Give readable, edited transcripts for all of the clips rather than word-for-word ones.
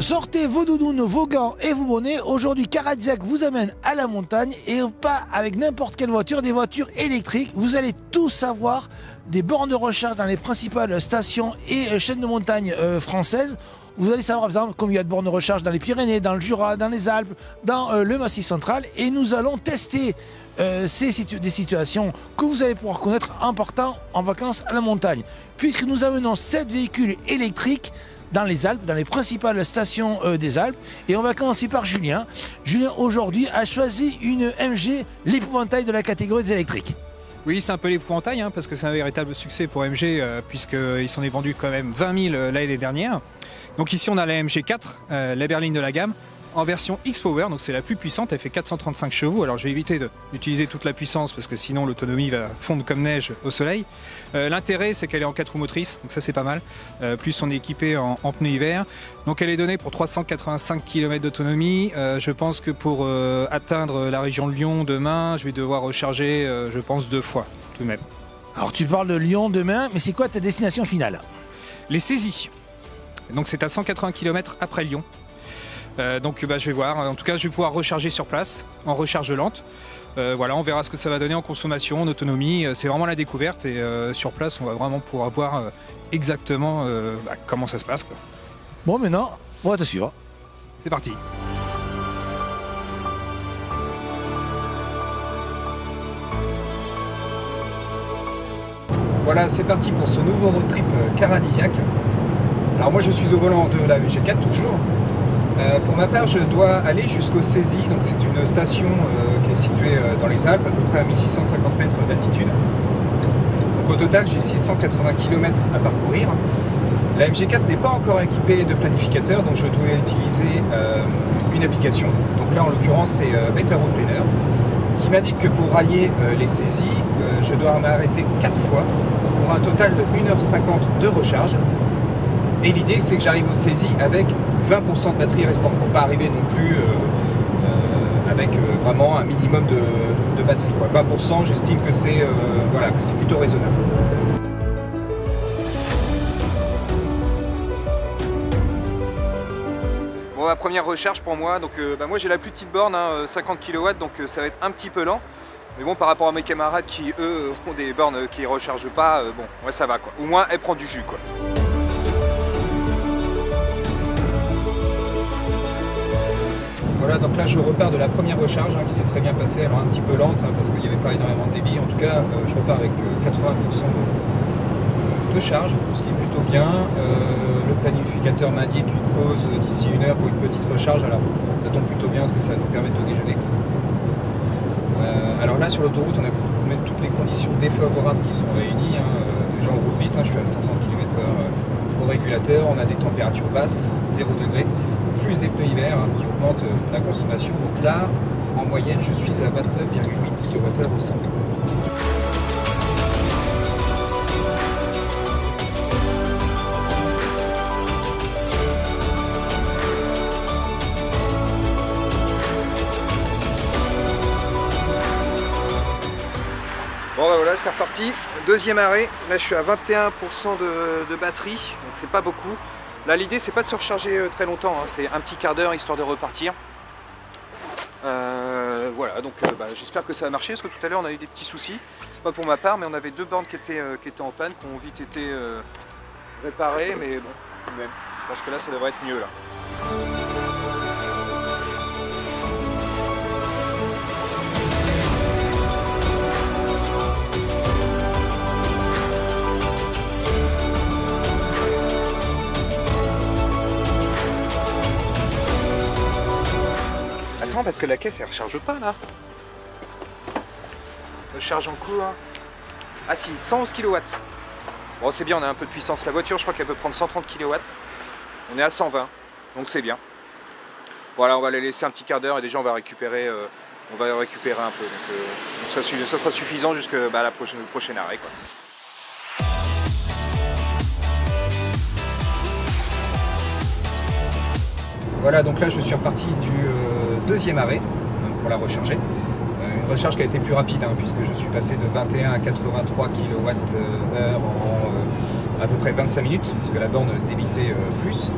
Sortez vos doudounes, vos gants et vos bonnets. Aujourd'hui, Caradiac vous amène à la montagne et pas avec n'importe quelle voiture, des voitures électriques. Vous allez tout savoir des bornes de recharge dans les principales stations et chaînes de montagne françaises. Vous allez savoir, par exemple, combien il y a de bornes de recharge dans les Pyrénées, dans le Jura, dans les Alpes, dans le Massif central. Et nous allons tester des situations que vous allez pouvoir connaître en partant en vacances à la montagne. Puisque nous amenons 7 véhicules électriques dans les Alpes, dans les principales stations des Alpes. Et on va commencer par Julien. Julien, aujourd'hui, a choisi une MG, l'épouvantail de la catégorie des électriques. Oui, c'est un peu l'épouvantail, hein, parce que c'est un véritable succès pour MG, puisqu'il s'en est vendu quand même 20 000 l'année dernière. Donc ici, on a la MG4, la berline de la gamme, en version X-Power, donc c'est la plus puissante, elle fait 435 chevaux. Alors je vais éviter d'utiliser toute la puissance parce que sinon l'autonomie va fondre comme neige au soleil. L'intérêt, c'est qu'elle est en 4 roues motrices, donc ça c'est pas mal. Plus on est équipé en pneus hiver. Donc elle est donnée pour 385 km d'autonomie. Je pense que pour atteindre la région de Lyon demain, je vais devoir recharger, je pense, 2 fois tout de même. Alors tu parles de Lyon demain, mais c'est quoi ta destination finale? Les saisies. Donc c'est à 180 km après Lyon. Donc je vais voir, en tout cas je vais pouvoir recharger sur place en recharge lente. Voilà, on verra ce que ça va donner en consommation, en autonomie. C'est vraiment la découverte et sur place on va vraiment pouvoir voir exactement comment ça se passe, quoi. Bon, maintenant on va te suivre. C'est parti. Voilà, c'est parti pour ce nouveau road trip Caradiac. Alors moi je suis au volant de la MG4 toujours. Pour ma part, je dois aller jusqu'au Cézy, donc c'est une station qui est située dans les Alpes, à peu près à 1650 mètres d'altitude. Donc au total, j'ai 680 km à parcourir. La MG4 n'est pas encore équipée de planificateur, donc je dois utiliser une application. Donc là, en l'occurrence, c'est Better Road Planner, qui m'indique que pour rallier les Cézy, je dois m'arrêter 4 fois pour un total de 1h50 de recharge. Et l'idée, c'est que j'arrive au Cézy avec 20% de batterie restante, pour ne pas arriver non plus avec vraiment un minimum de batterie, quoi. 20%, j'estime que c'est voilà, que c'est plutôt raisonnable. Bon, la première recharge pour moi, donc moi j'ai la plus petite borne, 50 kW, donc ça va être un petit peu lent. Mais bon, par rapport à mes camarades qui, eux, ont des bornes qui ne rechargent pas, bon, ouais, ça va, quoi. Au moins, elle prend du jus, quoi. Voilà, donc là je repars de la première recharge qui s'est très bien passée, alors un petit peu lente parce qu'il n'y avait pas énormément de débit. En tout cas, je repars avec 80% de charge, ce qui est plutôt bien. Le planificateur m'indique une pause d'ici 1 heure pour une petite recharge, alors ça tombe plutôt bien parce que ça nous permet de déjeuner. Alors là sur l'autoroute, on a même toutes les conditions défavorables qui sont réunies. Déjà on roule vite, je suis à 130 km/h au régulateur, on a des températures basses, 0 degré. Plus des pneus hiver, ce qui augmente la consommation. Donc là, en moyenne, je suis à 29,8 kWh au 100. Bon ben voilà, c'est reparti. Deuxième arrêt. Là, je suis à 21% de batterie, donc c'est pas beaucoup. Là, l'idée, c'est pas de se recharger très longtemps, c'est un petit quart d'heure histoire de repartir. Voilà, donc j'espère que ça va marcher, parce que tout à l'heure, on a eu des petits soucis. Pas pour ma part, mais on avait 2 bornes qui étaient en panne, qui ont vite été réparées, mais bon, tout de même. Je pense que là, ça devrait être mieux, là. Attends, parce que la caisse elle recharge pas là. Recharge en cours. Ah si, 111 kW. Bon, c'est bien, on a un peu de puissance. La voiture, je crois qu'elle peut prendre 130 kW. On est à 120, donc c'est bien. Voilà, on va la laisser un petit quart d'heure et déjà on va récupérer un peu. Donc ça sera suffisant jusqu'à le prochain arrêt, quoi. Voilà, donc là je suis reparti du deuxième arrêt pour la recharger. Une recharge qui a été plus rapide puisque je suis passé de 21 à 83 kWh en à peu près 25 minutes, parce que la borne débitait plus.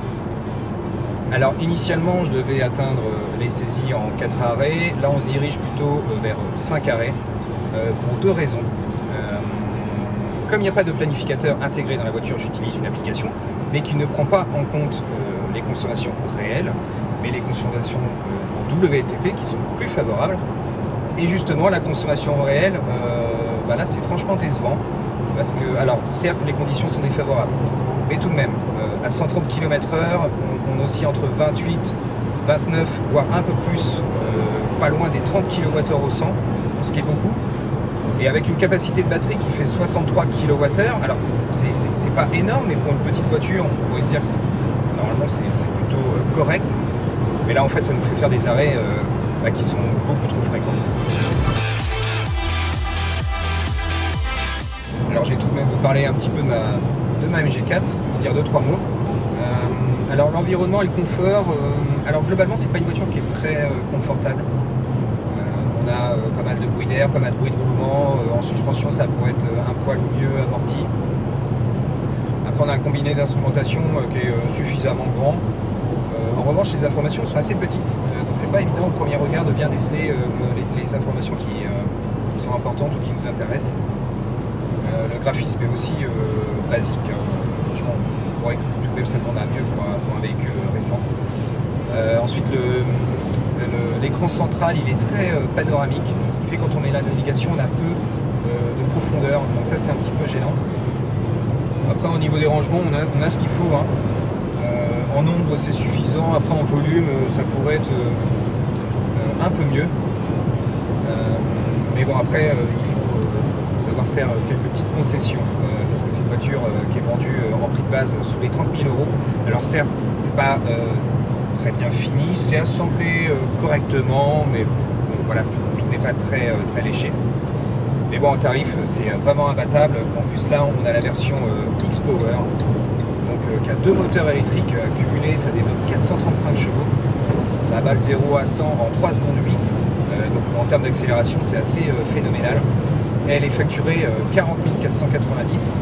Alors initialement je devais atteindre les saisies en 4 arrêts, là on se dirige plutôt vers 5 arrêts pour 2 raisons. Comme il n'y a pas de planificateur intégré dans la voiture, j'utilise une application, mais qui ne prend pas en compte les consommations réelles, mais les consommations en WLTP qui sont plus favorables. Et justement, la consommation réelle, là c'est franchement décevant, parce que, alors certes les conditions sont défavorables, mais tout de même, à 130 km/h, on oscille entre 28, 29, voire un peu plus, pas loin des 30 kWh au 100, ce qui est beaucoup. Et avec une capacité de batterie qui fait 63 kWh, alors c'est pas énorme, mais pour une petite voiture, on pourrait se dire que normalement c'est plutôt correct. Mais là en fait ça nous fait faire des arrêts qui sont beaucoup trop fréquents. Alors je vais tout de même vous parler un petit peu de ma MG4, vous dire 2-3 mots. Alors l'environnement et le confort, alors globalement c'est pas une voiture qui est très confortable. On a pas mal de bruit d'air, pas mal de bruit de roulement. En suspension, ça pourrait être un poil mieux amorti. Après, on a un combiné d'instrumentation qui est suffisamment grand. En revanche, les informations sont assez petites. Donc, c'est pas évident au premier regard de bien déceler les informations qui sont importantes ou qui nous intéressent. Le graphisme est aussi basique. Franchement, on pourrait tout de même s'attendre à mieux pour un véhicule récent. Ensuite, l'écran central il est très panoramique, donc ce qui fait quand on est à la navigation on a peu de profondeur, donc ça c'est un petit peu gênant. Après au niveau des rangements on a ce qu'il faut, hein. En nombre c'est suffisant, après en volume ça pourrait être un peu mieux. Mais bon après il faut savoir faire quelques petites concessions parce que c'est une voiture qui est vendue en prix de base sous les 30 000 €. Alors certes c'est pas très bien fini, c'est assemblé correctement, mais bon, voilà, tout n'est pas très léché. Mais bon, en tarif, c'est vraiment imbattable. En plus, là, on a la version X-Power, donc qui a 2 moteurs électriques cumulés, ça développe 435 chevaux. Ça abat le 0 à 100 en 3 secondes 8, donc en termes d'accélération, c'est assez phénoménal. Elle est facturée 40 490.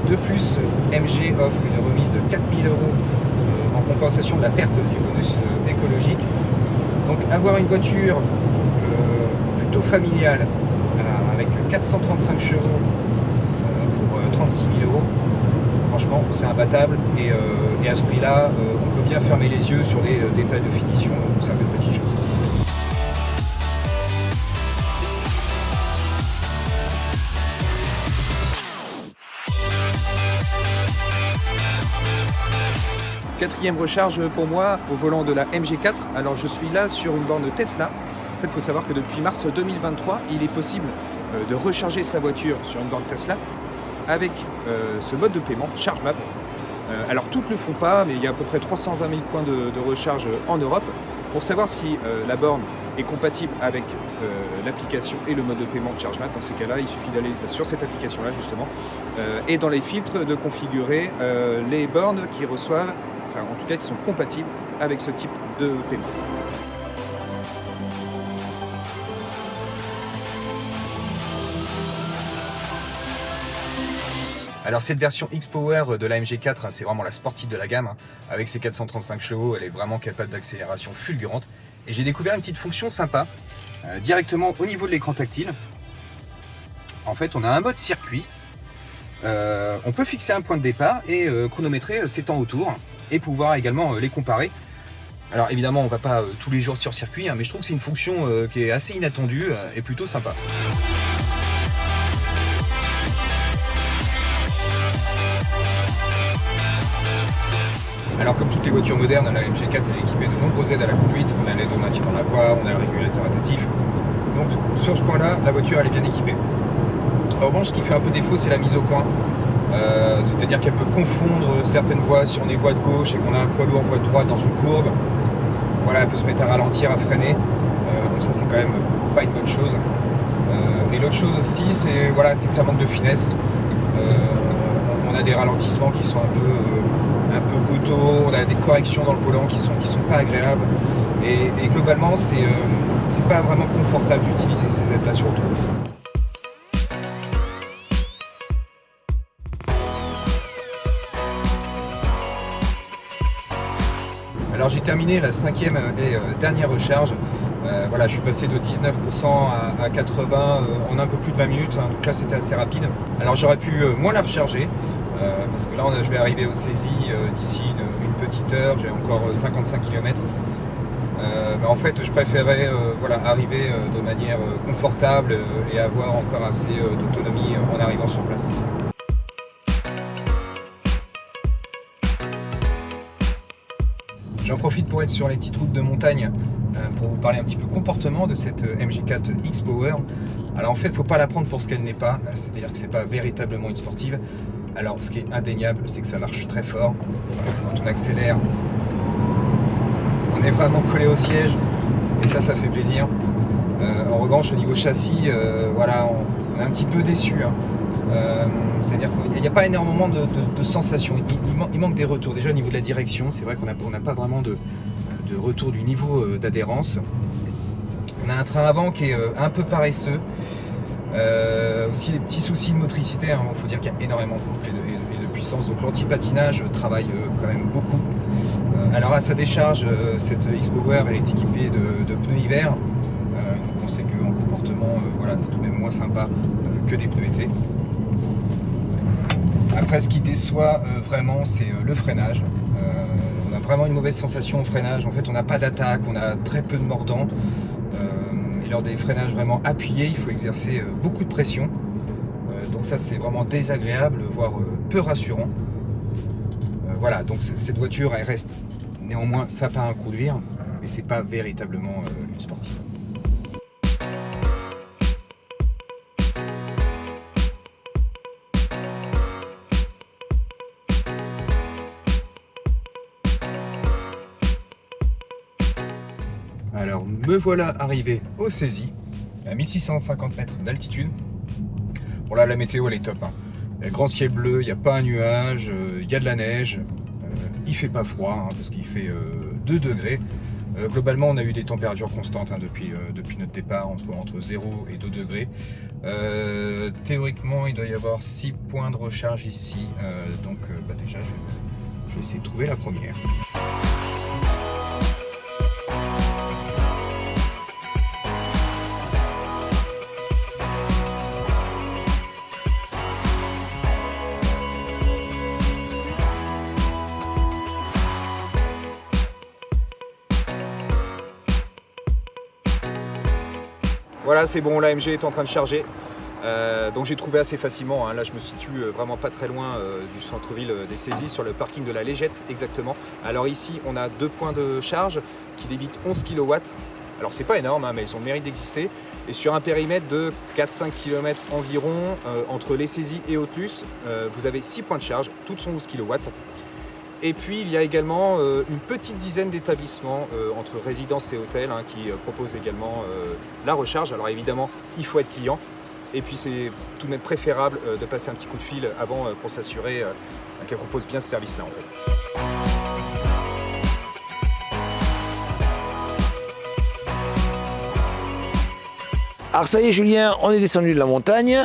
De plus, MG offre une remise de 4 000 € en compensation de la perte du bonus écologique. Donc avoir une voiture plutôt familiale avec 435 chevaux pour 36 000 €, franchement c'est imbattable et à ce prix là on peut bien fermer les yeux sur des détails de finition ou certaines petites choses. Quatrième recharge pour moi au volant de la MG4. Alors je suis là sur une borne Tesla. En fait, il faut savoir que depuis mars 2023, il est possible de recharger sa voiture sur une borne Tesla avec ce mode de paiement, ChargeMap. Alors toutes ne le font pas, mais il y a à peu près 320 000 points de recharge en Europe. Pour savoir si la borne est compatible avec l'application et le mode de paiement de ChargeMap, dans ces cas-là, il suffit d'aller sur cette application-là justement et dans les filtres de configurer les bornes qui reçoivent, enfin en tout cas qui sont compatibles avec ce type de paiement. Alors cette version X-Power de la MG4, c'est vraiment la sportive de la gamme. Avec ses 435 chevaux, elle est vraiment capable d'accélération fulgurante. Et j'ai découvert une petite fonction sympa, directement au niveau de l'écran tactile. En fait, on a un mode circuit. On peut fixer un point de départ et chronométrer ses temps autour et pouvoir également les comparer. Alors évidemment, on ne va pas tous les jours sur circuit, mais je trouve que c'est une fonction qui est assez inattendue et plutôt sympa. Alors comme toutes les voitures modernes, la MG4 elle est équipée de nombreuses aides à la conduite. On a l'aide au maintien dans la voie, on a le régulateur rotatif. Donc sur ce point-là, la voiture elle est bien équipée. En revanche, ce qui fait un peu défaut, c'est la mise au point. C'est-à-dire qu'elle peut confondre certaines voies. Si on est voie de gauche et qu'on a un poids lourd voie de droite dans une courbe, voilà, elle peut se mettre à ralentir, à freiner. Donc ça c'est quand même pas une bonne chose. Et l'autre chose aussi, c'est voilà, que ça manque de finesse. On a des ralentissements qui sont un peu brutaux, on a des corrections dans le volant qui sont pas agréables. Et globalement, c'est pas vraiment confortable d'utiliser ces aides-là sur autoroute. Alors j'ai terminé la 5e et dernière recharge. Voilà, je suis passé de 19% à 80 en un peu plus de 20 minutes, hein, donc là c'était assez rapide. Alors j'aurais pu moins la recharger, parce que là je vais arriver au Cési d'ici une petite heure, j'ai encore 55 km. Mais en fait je préférais voilà, arriver de manière confortable et avoir encore assez d'autonomie en arrivant sur place. J'en profite pour être sur les petites routes de montagne pour vous parler un petit peu comportement de cette MG4 X-Power. Alors en fait, il ne faut pas la prendre pour ce qu'elle n'est pas, c'est-à-dire que ce n'est pas véritablement une sportive. Alors ce qui est indéniable, c'est que ça marche très fort. Quand on accélère, on est vraiment collé au siège et ça fait plaisir. En revanche, au niveau châssis, voilà, on est un petit peu déçu. Hein. C'est-à-dire qu'il n'y a pas énormément de sensations, il manque des retours. Déjà au niveau de la direction, c'est vrai qu'on n'a pas vraiment de retour du niveau d'adhérence. On a un train avant qui est un peu paresseux, aussi des petits soucis de motricité, hein. Il faut dire qu'il y a énormément de couple et de puissance, donc l'anti-patinage travaille quand même beaucoup. Alors à sa décharge, cette X-Power elle est équipée de pneus hiver, donc on sait qu'en comportement, voilà, c'est tout de même moins sympa que des pneus été. Après, ce qui déçoit vraiment, c'est le freinage. On a vraiment une mauvaise sensation au freinage. En fait, on n'a pas d'attaque, on a très peu de mordant. Et lors des freinages vraiment appuyés, il faut exercer beaucoup de pression. Donc ça, c'est vraiment désagréable, voire peu rassurant. Voilà, donc cette voiture, elle reste néanmoins sapin à conduire, mais c'est pas véritablement une sportive. Alors me voilà arrivé au Cési, à 1650 mètres d'altitude. Bon là la météo elle est top, hein. Grand ciel bleu, il n'y a pas un nuage, il y a de la neige, il fait pas froid, hein, parce qu'il fait 2 degrés. Globalement on a eu des températures constantes, hein, depuis notre départ, entre 0 et 2 degrés. Théoriquement il doit y avoir 6 points de recharge ici, donc déjà je vais essayer de trouver la première. Voilà, c'est bon, la MG est en train de charger, donc j'ai trouvé assez facilement, hein. Là je me situe vraiment pas très loin du centre-ville des Césis, sur le parking de la Légette exactement. Alors ici on a 2 points de charge qui débitent 11 kW, alors c'est pas énorme, hein, mais ils ont le mérite d'exister, et sur un périmètre de 4-5 km environ, entre les Césis et Haute-Luce, vous avez 6 points de charge, toutes sont 11 kW. Et puis il y a également une petite dizaine d'établissements entre résidences et hôtels, hein, qui proposent également la recharge. Alors évidemment, il faut être client. Et puis c'est tout de même préférable de passer un petit coup de fil avant pour s'assurer qu'elle propose bien ce service-là en fait. Alors ça y est Julien, on est descendu de la montagne,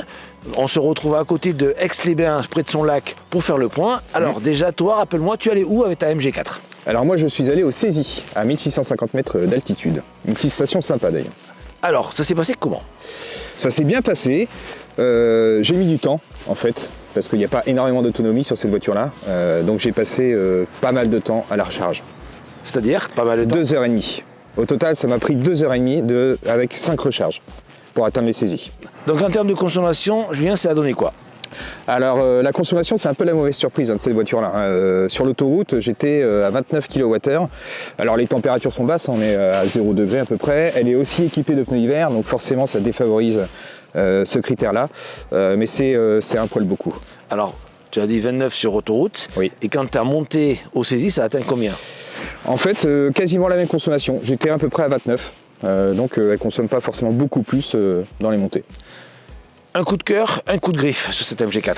on se retrouve à côté de Aix-les-Bains, près de son lac, pour faire le point. Alors déjà toi, rappelle-moi, tu es allé où avec ta MG4 ? Alors moi je suis allé au Cési, à 1650 mètres d'altitude. Une petite station sympa d'ailleurs. Alors, ça s'est passé comment ? Ça s'est bien passé, j'ai mis du temps en fait, parce qu'il n'y a pas énormément d'autonomie sur cette voiture-là. Donc j'ai passé pas mal de temps à la recharge. C'est-à-dire pas mal de temps ? 2h30. Au total, ça m'a pris 2h30 avec 5 recharges pour atteindre les Césis. Donc en termes de consommation, Julien, ça a donné quoi ? Alors la consommation, c'est un peu la mauvaise surprise, hein, de cette voiture-là. Sur l'autoroute, j'étais à 29 kWh. Alors les températures sont basses, on est à 0 degré à peu près. Elle est aussi équipée de pneus hiver, donc forcément ça défavorise ce critère-là. Mais c'est un poil beaucoup. Alors, tu as dit 29 sur autoroute, oui. Et quand tu as monté au Cési, ça atteint combien ? En fait, quasiment la même consommation. J'étais à peu près à 29. Donc elle ne consomme pas forcément beaucoup plus dans les montées. Un coup de cœur, un coup de griffe sur cette MG4.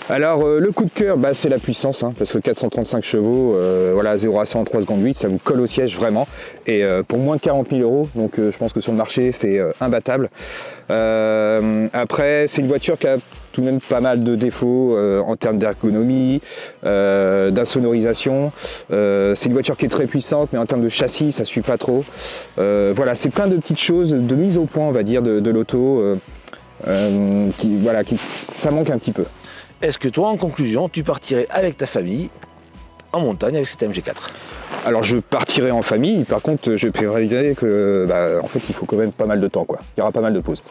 Alors le coup de cœur, c'est la puissance, hein, parce que 435 chevaux, voilà, 0 à 100 en 3 secondes 8, ça vous colle au siège vraiment. Et pour moins de 40 000 €, donc je pense que sur le marché c'est imbattable. Après, c'est une voiture qui a tout de même pas mal de défauts en termes d'ergonomie, d'insonorisation. C'est une voiture qui est très puissante, mais en termes de châssis, ça suit pas trop. Voilà, c'est plein de petites choses, de mise au point, on va dire, de l'auto, ça manque un petit peu. Est-ce que toi, en conclusion, tu partirais avec ta famille en montagne avec cette MG4? Alors je partirai en famille, par contre je préviendrai que en fait il faut quand même pas mal de temps, quoi. Il y aura pas mal de pauses.